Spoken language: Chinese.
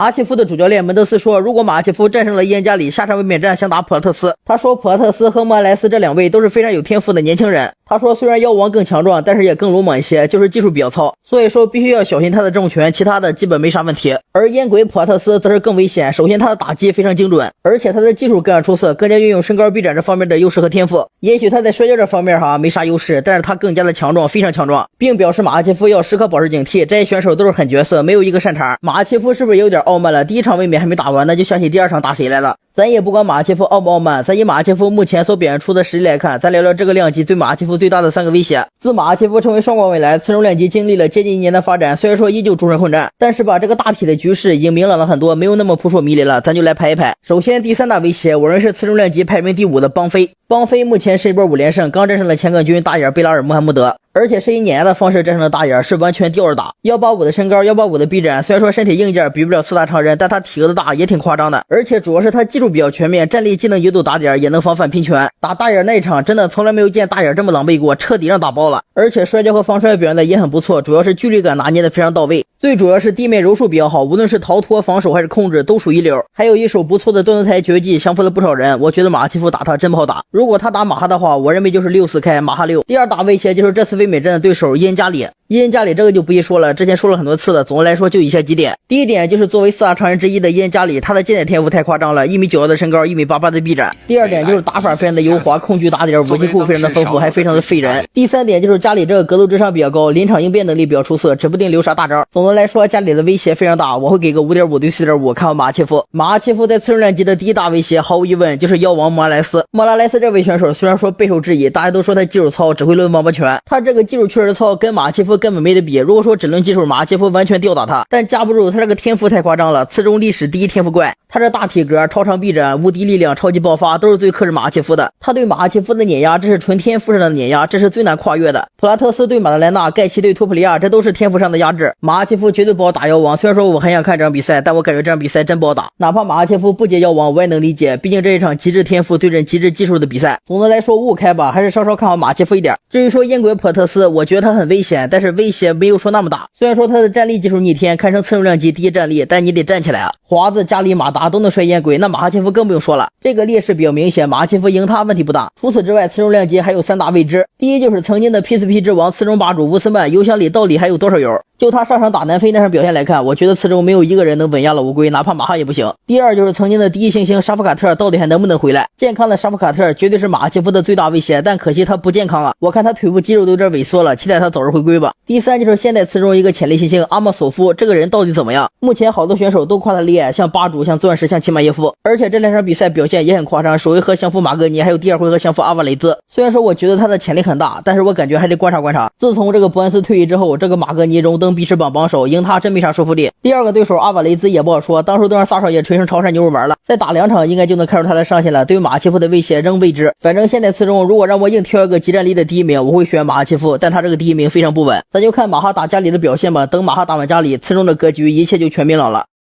马切夫的主教练门德斯说，如果马切夫战胜了伊恩加里，下场卫冕战想打普拉特斯。他说普拉特斯和莫阿莱斯这两位都是非常有天赋的年轻人。他说虽然妖王更强壮，但是也更鲁莽一些，就是技术比较糙，所以说必须要小心他的重拳，其他的基本没啥问题。而烟鬼普拉特斯则是更危险，首先他的打击非常精准，而且他的技术更加出色，更加运用身高臂展这方面的优势和天赋。也许他在摔跤这方面没啥优势，但是他更加的强壮，非常强壮，并表示马切夫要时刻保持警惕，这些选手都是狠角色，没有一个擅长。马切夫是不是有点傲慢了？第一场卫冕还没打完，那就相信第二场打谁来了。咱也不管马切夫傲不傲慢，咱以马切夫目前所表现出的实力来看，咱聊聊这个量级对马切夫最大的3个威胁。自马切夫成为双冠未来，次中量级经历了接近1年的发展，虽然说依旧诸神混战，但是这个大体的局势已经明朗了很多，没有那么扑朔迷离了。咱就来排一排。首先第3大威胁，我认为是次中量级排名第5的邦菲。邦菲目前是一波5连胜，刚战胜了前冠军大眼贝拉尔穆罕默德，而且是以碾压的方式战胜了大眼，是完全吊着打。185的身高，185的臂展，虽然说身体硬件比不了4大常人，但他体格的大也挺夸张的，而且主要是他技术比较全面，战力技能有斗打点，也能防范拼拳。打大眼那一场真的从来没有见大眼这么狼狈过，彻底让打爆了。而且摔跤和防摔表现的也很不错，主要是距离感拿捏的非常到位，最主要是地面柔术比较好，无论是逃脱、防守还是控制都属一流，还有一手不错的断头台绝技降服了不少人。我觉得马切夫打他真不好打，如果他打马哈的话，我认为就是6-4开马哈6。第2大威胁就是这次卫冕战的对手伊恩加里。伊恩加里这个就不一说了，之前说了很多次了，总的来说就以下几点。第一点就是作为4大常人之一的伊恩加里，他的健体天赋太夸张了，1.92米的身高，1.88米的臂展。第二点就是打法非常的油滑，控局打点，武器库非常的丰富，还非常的费人。第3点就是加里这个格斗智商比较高，临场应变能力比较出色，指不定留啥大招。总的来说，加里的威胁非常大，我会给个5.5对4.5，看好马切夫。马切夫在次中量级的第1大威胁，毫无疑问就是妖王莫阿莱斯。莫阿莱斯这位选手虽然说备受质疑，大家都说他技术糙，只会抡王八拳，他这个技术确实糙，跟马切夫根本没得比。如果说只论技术，马切夫完全吊打他，但架不住他这个天赋太夸张了，次中历史第1天赋怪。他这大体格、超长臂展、无敌力量、超级爆发都是最克制马切夫的。他对马切夫的碾压，这是纯天赋上的碾压，这是最难跨越的。普拉特斯对马德莱纳，盖奇对托普利亚，这都是天赋上的压制。马切夫绝对不好打妖王，虽然说我很想看这场比赛，但我感觉这场比赛真不好打。哪怕马切夫不接妖王，我也能理解，毕竟这一场极致天赋对阵极致技术的比赛。总的来说5开吧，还是稍稍看好马切夫一点。至于说烟鬼普拉特斯，我觉得他很危险，但是威胁没有说那么大。虽然说他的战力技术逆天，堪称次中量级第1战力，但你得站起来啊！华子、加里、马达都能摔烟鬼，那马切夫更不用说了，这个劣势比较明显，马切夫赢他问题不大。除此之外，次中量级还有3大未知。第一就是曾经的 PSP 之王次中霸主乌斯曼，油箱里到底还有多少油？就他上场打南非那场表现来看，我觉得次中没有一个人能稳压了乌龟，哪怕马哈也不行。第二就是曾经的第1星星沙夫卡特到底还能不能回来？健康的沙夫卡特绝对是马切夫的最大威胁，但可惜他不健康啊，我看他腿部肌肉都有点萎缩了，期待他早日回归吧。第3就是现在次中一个潜力新星阿莫索夫，这个人到底怎么样？目前好多选手都夸他厉害，像霸主、像钻石、像齐马耶夫，而且这2场比赛表现也很夸张，首回合降服马格尼，还有第2回合降服阿瓦雷兹。虽然说我觉得他的潜力很大，但是我感觉还得观察观察。自从这个伯恩斯退役之后，这个马格尼荣登比试榜榜首，赢他真没啥说服力。第2个对手阿瓦雷兹也不好说，当初都让萨少爷锤成潮汕牛肉丸了，再打2场应该就能看出他的上限了。对于马切夫的威胁仍未知，反正现在次中如果让我硬挑一个即战力的第1名，我会选马切夫，但他这个第1名非常不稳，咱就看马哈打加里的表现吧。等马哈打完加里，次中的格局一切就全明朗了。